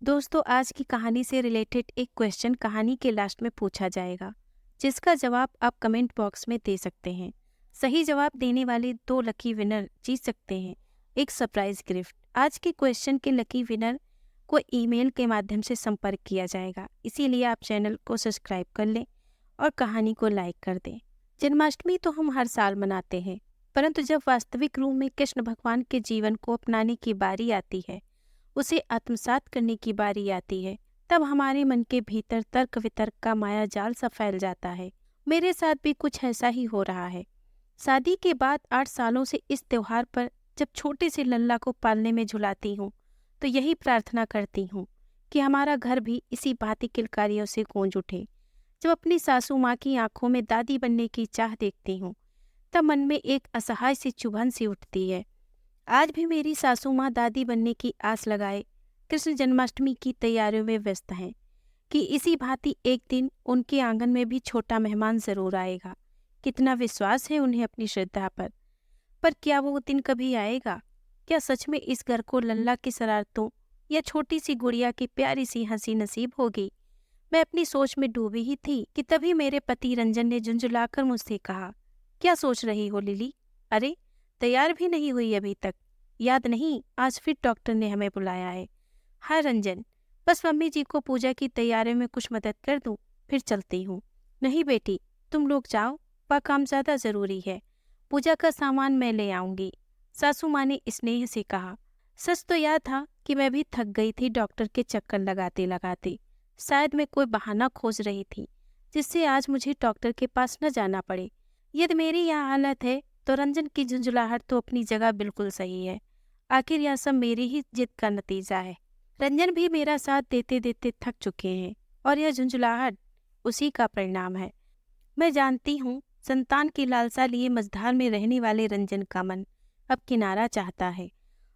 दोस्तों, आज की कहानी से रिलेटेड एक क्वेश्चन कहानी के लास्ट में पूछा जाएगा, जिसका जवाब आप कमेंट बॉक्स में दे सकते हैं। सही जवाब देने वाले 2 लकी विनर जीत सकते हैं एक सरप्राइज गिफ्ट। आज के क्वेश्चन के लकी विनर को ईमेल के माध्यम से संपर्क किया जाएगा, इसीलिए आप चैनल को सब्सक्राइब कर लें और कहानी को लाइक कर दें। जन्माष्टमी तो हम हर साल मनाते हैं, परंतु जब वास्तविक रूप में कृष्ण भगवान के जीवन को अपनाने की बारी आती है, उसे आत्मसात करने की बारी आती है, तब हमारे मन के भीतर तर्क वितर्क का माया जाल सा फैल जाता है। मेरे साथ भी कुछ ऐसा ही हो रहा है। शादी के बाद 8 सालों से इस त्योहार पर जब छोटे से लल्ला को पालने में झुलाती हूँ, तो यही प्रार्थना करती हूँ कि हमारा घर भी इसी भांति किलकारियों से गूंज उठे। जब अपनी सासू माँ की आंखों में दादी बनने की चाह देखती हूँ, तब मन में एक असहाय सी चुभन सी उठती है। आज भी मेरी सासू माँ दादी बनने की आस लगाए कृष्ण जन्माष्टमी की तैयारियों में व्यस्त हैं कि इसी भांति एक दिन उनके आंगन में भी छोटा मेहमान जरूर आएगा। कितना विश्वास है उन्हें अपनी श्रद्धा पर क्या वो दिन कभी आएगा? क्या सच में इस घर को लल्ला की शरारतों या छोटी सी गुड़िया की प्यारी सी हंसी नसीब होगी? मैं अपनी सोच में डूबी ही थी कि तभी मेरे पति रंजन ने झुंझुलाकर मुझसे कहा, क्या सोच रही हो लिली? अरे, तैयार भी नहीं हुई अभी तक? याद नहीं, आज फिर डॉक्टर ने हमें बुलाया है। हाँ रंजन, बस मम्मी जी को पूजा की तैयारी में कुछ मदद कर दूं, फिर चलती हूँ। नहीं बेटी, तुम लोग जाओ, वह काम ज्यादा जरूरी है। पूजा का सामान मैं ले आऊंगी, सासू माँ ने स्नेह से कहा। सच तो यह था कि मैं भी थक गई थी डॉक्टर के चक्कर लगाते लगाते। शायद मैं कोई बहाना खोज रही थी जिससे आज मुझे डॉक्टर के पास न जाना पड़े। यदि मेरी यह हालत है तो रंजन की झुंझुलाहट तो अपनी जगह बिल्कुल सही है। आखिर यह सब मेरी ही जिद का नतीजा है। रंजन भी मेरा साथ देते देते थक चुके हैं और यह झुंझुलाहट उसी का परिणाम है। मैं जानती हूँ, संतान की लालसा लिए मझधार में रहने वाले रंजन का मन अब किनारा चाहता है।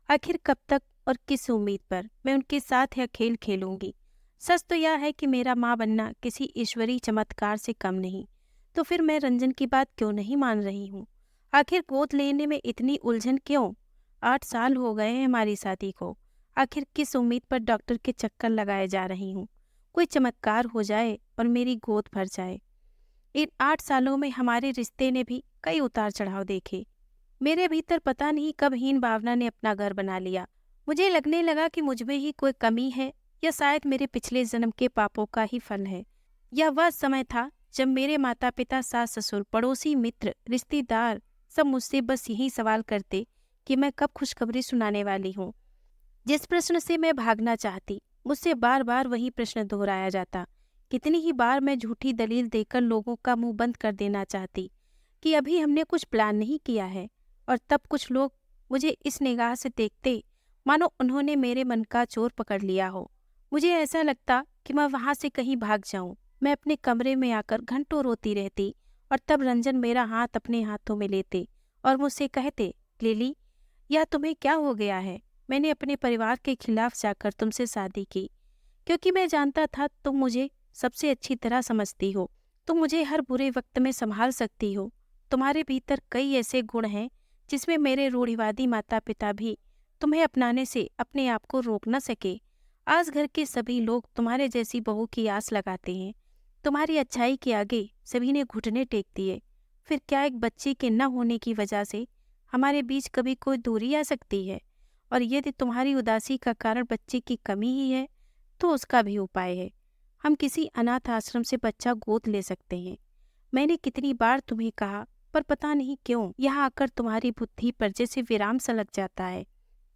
आखिर कब तक और किस उम्मीद पर मैं उनके साथ यह खेल खेलूंगी? सच तो यह है कि मेरा माँ बनना किसी ईश्वरीय चमत्कार से कम नहीं। तो फिर मैं रंजन की बात क्यों नहीं मान रही हूँ? आखिर गोद लेने में इतनी उलझन क्यों? 8 साल हो गए हैं हमारी शादी को। आखिर किस उम्मीद पर डॉक्टर के चक्कर लगाए जा रही हूँ? कोई चमत्कार हो जाए और मेरी गोद भर जाए। इन 8 सालों में हमारे रिश्ते ने भी कई उतार चढ़ाव देखे। मेरे भीतर पता नहीं कब हीन भावना ने अपना घर बना लिया। मुझे लगने लगा कि मुझ में ही कोई कमी है या शायद मेरे पिछले जन्म के पापों का ही फल है। यह वह समय था जब मेरे माता पिता, सास ससुर, पड़ोसी, मित्र, रिश्तेदार सब मुझसे बस यही सवाल करते कि मैं कब खुशखबरी सुनाने वाली हूँ। जिस प्रश्न से मैं भागना चाहती, मुझसे बार बार वही प्रश्न दोहराया जाता। कितनी ही बार मैं झूठी दलील देकर लोगों का मुंह बंद कर देना चाहती कि अभी हमने कुछ प्लान नहीं किया है, और तब कुछ लोग मुझे इस निगाह से देखते मानो उन्होंने मेरे मन का चोर पकड़ लिया हो। मुझे ऐसा लगता कि मैं वहां से कहीं भाग जाऊं। मैं अपने कमरे में आकर घंटों रोती रहती और तब रंजन मेरा हाथ अपने हाथों में लेते और मुझसे कहते, लिली, यह तुम्हें क्या हो गया है? मैंने अपने परिवार के खिलाफ जाकर तुमसे शादी की क्योंकि मैं जानता था तुम मुझे सबसे अच्छी तरह समझती हो। तुम मुझे हर बुरे वक्त में संभाल सकती हो। तुम्हारे भीतर कई ऐसे गुण हैं जिसमें मेरे रूढ़िवादी माता पिता भी तुम्हें अपनाने से अपने आप को रोक न सके। आज घर के सभी लोग तुम्हारे जैसी बहू की आस लगाते हैं। तुम्हारी अच्छाई के आगे सभी ने घुटने टेक दिए। फिर क्या एक बच्चे के न होने की वजह से हमारे बीच कभी कोई दूरी आ सकती है? और यदि तुम्हारी उदासी का कारण बच्चे की कमी ही है, तो उसका भी उपाय है। हम किसी अनाथ आश्रम से बच्चा गोद ले सकते हैं। मैंने कितनी बार तुम्हें कहा, पर पता नहीं क्यों यहाँ आकर तुम्हारी बुद्धि पर जैसे विराम सा लग जाता है।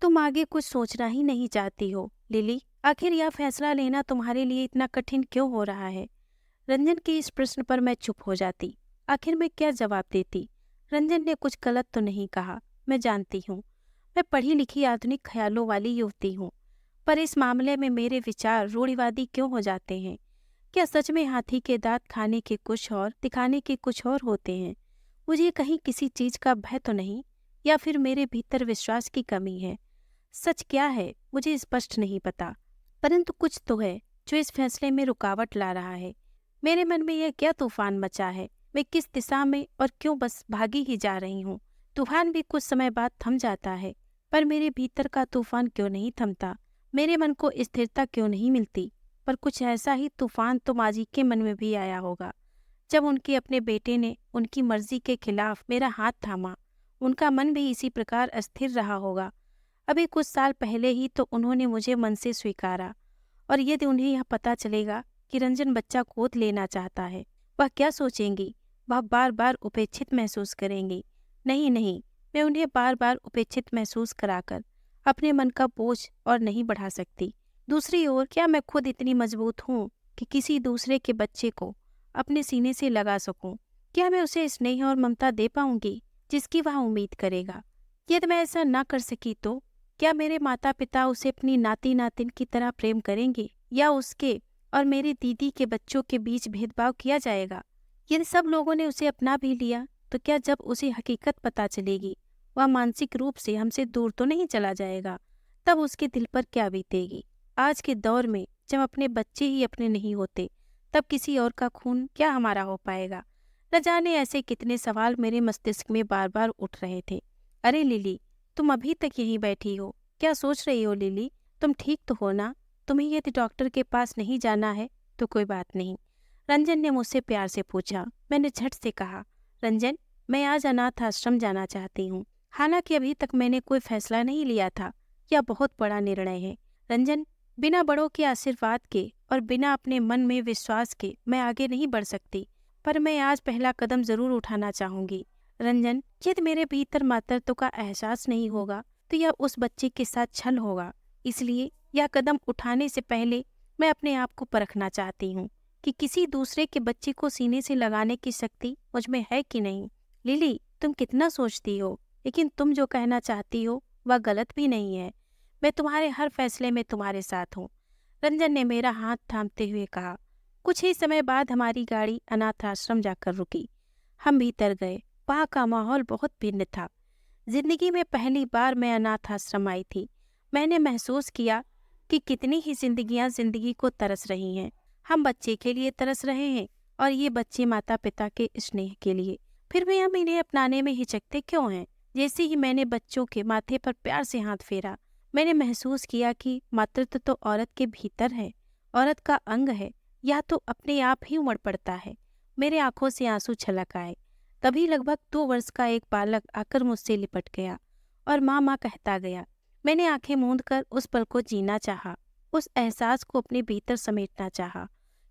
तुम आगे कुछ सोचना ही नहीं चाहती हो। लिली, आखिर यह फैसला लेना तुम्हारे लिए इतना कठिन क्यों हो रहा है? रंजन के इस प्रश्न पर मैं चुप हो जाती। आखिर मैं क्या जवाब देती? रंजन ने कुछ गलत तो नहीं कहा, मैं जानती हूँ। मैं पढ़ी लिखी आधुनिक ख्यालों वाली युवती हूँ, पर इस मामले में मेरे विचार रूढ़िवादी क्यों हो जाते हैं? क्या सच में हाथी के दांत खाने के कुछ और, दिखाने के कुछ और होते हैं? मुझे कहीं किसी चीज का भय तो नहीं, या फिर मेरे भीतर विश्वास की कमी है? सच क्या है मुझे स्पष्ट नहीं पता, परंतु कुछ तो है जो इस फैसले में रुकावट ला रहा है। मेरे मन में यह क्या तूफान मचा है? मैं किस दिशा में और क्यों बस भागी ही जा रही हूँ? तूफान भी कुछ समय बाद थम जाता है, पर मेरे भीतर का तूफान क्यों नहीं थमता? मेरे मन को स्थिरता क्यों नहीं मिलती। पर कुछ ऐसा ही तूफान तो माँ जी के मन में भी आया होगा जब उनके अपने बेटे ने उनकी मर्जी के खिलाफ मेरा हाथ थामा। उनका मन भी इसी प्रकार अस्थिर रहा होगा। अभी कुछ साल पहले ही तो उन्होंने मुझे मन से स्वीकारा, और यदि उन्हें यह पता चलेगा कि रंजन बच्चा गोद लेना चाहता है, वह क्या सोचेंगी? वह बार बार उपेक्षित महसूस करेंगी। नहीं नहीं, मैं उन्हें बार बार उपेक्षित महसूस कराकर अपने मन का बोझ और नहीं बढ़ा सकती। दूसरी ओर, क्या मैं खुद इतनी मजबूत हूँ कि किसी दूसरे के बच्चे को अपने सीने से लगा सकूं? क्या मैं उसे स्नेह और ममता दे पाऊंगी जिसकी वह उम्मीद करेगा? यदि मैं ऐसा ना कर सकी तो क्या मेरे माता पिता उसे अपनी नाती नातिन की तरह प्रेम करेंगे, या उसके और मेरी दीदी के बच्चों के बीच भेदभाव किया जाएगा? यदि सब लोगों ने उसे अपना भी लिया तो क्या जब उसे हकीकत पता चलेगी वह मानसिक रूप से हमसे दूर तो नहीं चला जाएगा? तब उसके दिल पर क्या बीतेगी? आज के दौर में जब अपने बच्चे ही अपने नहीं होते, तब किसी और का खून क्या हमारा हो पाएगा? न जाने ऐसे कितने सवाल मेरे मस्तिष्क में बार बार उठ रहे थे। अरे लिली, तुम अभी तक यहीं बैठी हो, क्या सोच रही हो लिली? तुम ठीक तो हो ना? तुम्हें यदि डॉक्टर के पास नहीं जाना है तो कोई बात नहीं, रंजन ने मुझसे प्यार से पूछा। मैंने झट से कहा, रंजन, मैं आज अनाथ आश्रम जाना चाहती हूँ। हालांकि अभी तक मैंने कोई फैसला नहीं लिया था। यह बहुत बड़ा निर्णय है रंजन। बिना बड़ों के आशीर्वाद के और बिना अपने मन में विश्वास के मैं आगे नहीं बढ़ सकती। पर मैं आज पहला कदम जरूर उठाना चाहूंगी। रंजन, यदि मेरे भीतर मातृत्व का एहसास नहीं होगा तो यह उस बच्चे के साथ छल होगा। इसलिए यह कदम उठाने से पहले मैं अपने आप को परखना चाहती हूँ कि किसी दूसरे के बच्चे को सीने से लगाने की शक्ति मुझ में है कि नहीं। लिली, तुम कितना सोचती हो, लेकिन तुम जो कहना चाहती हो वह गलत भी नहीं है। मैं तुम्हारे हर फैसले में तुम्हारे साथ हूँ, रंजन ने मेरा हाथ थामते हुए कहा। कुछ ही समय बाद हमारी गाड़ी अनाथ आश्रम जाकर रुकी। हम भीतर गए। वहाँ का माहौल बहुत भिन्न था। जिंदगी में पहली बार मैं अनाथ आश्रम आई थी। मैंने महसूस किया कि कितनी ही जिंदगियां जिंदगी को तरस रही हैं। हम बच्चे के लिए तरस रहे हैं और ये बच्चे माता पिता के स्नेह के लिए। फिर भी हम इन्हें अपनाने में हिचकते क्यों हैं? जैसे ही मैंने बच्चों के माथे पर प्यार से हाथ फेरा, मैंने महसूस किया कि मातृत्व तो औरत के भीतर है, औरत का अंग है, या तो अपने आप ही उमड़ पड़ता है। मेरे आंखों से आंसू छलक आए। तभी लगभग 2 वर्ष का एक बालक आकर मुझसे लिपट गया और माँ माँ कहता गया। मैंने आंखें मूंद कर उस पल को जीना चाहा, उस एहसास को अपने भीतर समेटना चाहा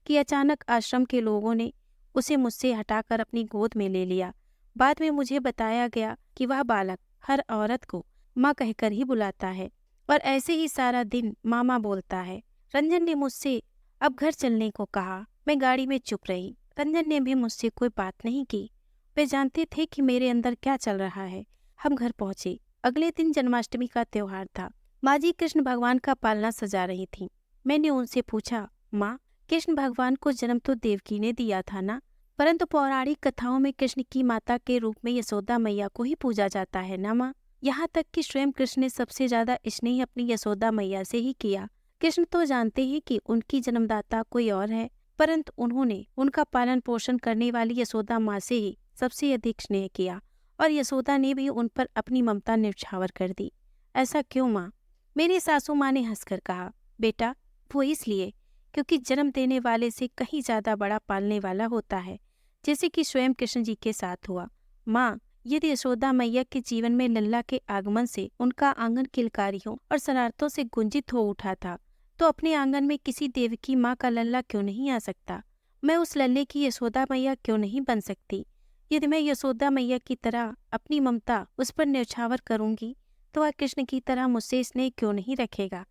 कि अचानक आश्रम के लोगों ने उसे मुझसे हटाकर अपनी गोद में ले लिया। बाद में मुझे बताया गया कि वह बालक हर औरत को माँ कहकर ही बुलाता है और ऐसे ही सारा दिन मामा बोलता है। रंजन ने मुझसे अब घर चलने को कहा। मैं गाड़ी में चुप रही। रंजन ने भी मुझसे कोई बात नहीं की। वे जानते थे कि मेरे अंदर क्या चल रहा है। हम घर पहुंचे। अगले दिन जन्माष्टमी का त्योहार था। माँ जी कृष्ण भगवान का पालना सजा रही थी। मैंने उनसे पूछा, माँ, कृष्ण भगवान को जन्म तो देवकी ने दिया था ना? परंतु पौराणिक कथाओं में कृष्ण की माता के रूप में यशोदा मैया को ही पूजा जाता है ना माँ? यहाँ तक कि स्वयं कृष्ण ने सबसे ज्यादा स्नेह अपनी यशोदा मैया से ही किया। कृष्ण तो जानते हैं कि उनकी जन्मदाता कोई और है, परंतु उन्होंने उनका पालन पोषण करने वाली यशोदा माँ से ही सबसे अधिक स्नेह किया और यशोदा ने भी उन पर अपनी ममता न्यौछावर कर दी। ऐसा क्यों माँ? मेरी सासू माँ ने हंसकर कहा, बेटा, वो इसलिए क्योंकि जन्म देने वाले से कहीं ज्यादा बड़ा पालने वाला होता है, जैसे कि स्वयं कृष्ण जी के साथ हुआ। माँ, यदि यशोदा मैया के जीवन में लल्ला के आगमन से उनका आंगन किलकारियों और शरारतों से गुंजित हो उठा था, तो अपने आंगन में किसी देवकी माँ का लल्ला क्यों नहीं आ सकता? मैं उस लल्ले की यशोदा मैया क्यों नहीं बन सकती? यदि मैं यशोदा मैया की तरह अपनी ममता उस पर न्यौछावर करूंगी तो वह कृष्ण की तरह मुझसे स्नेह क्यों नहीं रखेगा?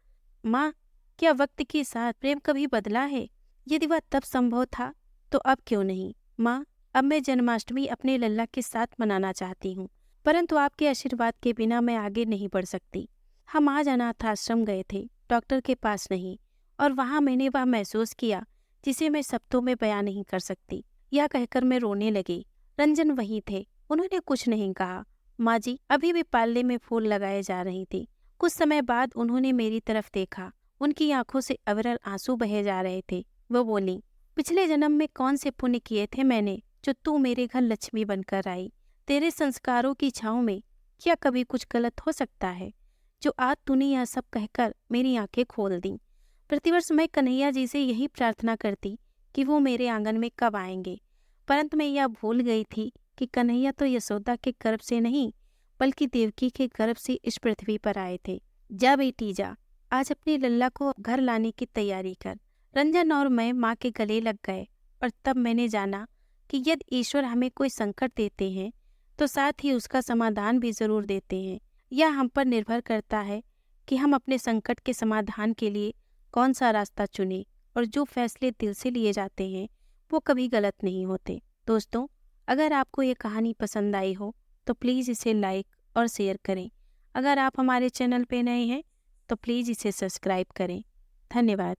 माँ, क्या वक्त के साथ प्रेम कभी बदला है? यदि वह तब संभव था तो अब क्यों नहीं? माँ, अब मैं जन्माष्टमी अपने लल्ला के साथ मनाना चाहती हूँ, परंतु आपके आशीर्वाद के बिना मैं आगे नहीं बढ़ सकती। हम आज अनाथ आश्रम गए थे, डॉक्टर के पास नहीं, और वहाँ मैंने वह महसूस किया जिसे मैं शब्दों में बयां नहीं कर सकती। यह कहकर मैं रोने लगी। रंजन वहीं थे। उन्होंने कुछ नहीं कहा। माँ जी अभी भी पालने में फूल लगाए जा रही थी। कुछ समय बाद उन्होंने मेरी तरफ देखा। उनकी आंखों से अविरल आंसू बहे जा रहे थे। वो बोली, पिछले जन्म में कौन से पुण्य किए थे मैंने जो तू मेरे घर लक्ष्मी बनकर आई? तेरे संस्कारों की छाँव में क्या कभी कुछ गलत हो सकता है? जो आज तूने यह सब कहकर मेरी आंखें खोल दी। प्रतिवर्ष मैं कन्हैया जी से यही प्रार्थना करती कि वो मेरे आंगन में कब आएंगे, परंतु मैं यह भूल गई थी कि कन्हैया तो यशोदा के गर्भ से नहीं बल्कि देवकी के गर्भ से इस पृथ्वी पर आए थे। जा बेटी जा, आज अपनी लल्ला को घर लाने की तैयारी कर। रंजन और मैं माँ के गले लग गए और तब मैंने जाना कि यदि ईश्वर हमें कोई संकट देते हैं तो साथ ही उसका समाधान भी जरूर देते हैं। यह हम पर निर्भर करता है कि हम अपने संकट के समाधान के लिए कौन सा रास्ता चुने, और जो फैसले दिल से लिए जाते हैं वो कभी गलत नहीं होते। दोस्तों, अगर आपको ये कहानी पसंद आई हो तो प्लीज़ इसे लाइक और शेयर करें। अगर आप हमारे चैनल पे नए हैं तो प्लीज़ इसे सब्सक्राइब करें। धन्यवाद।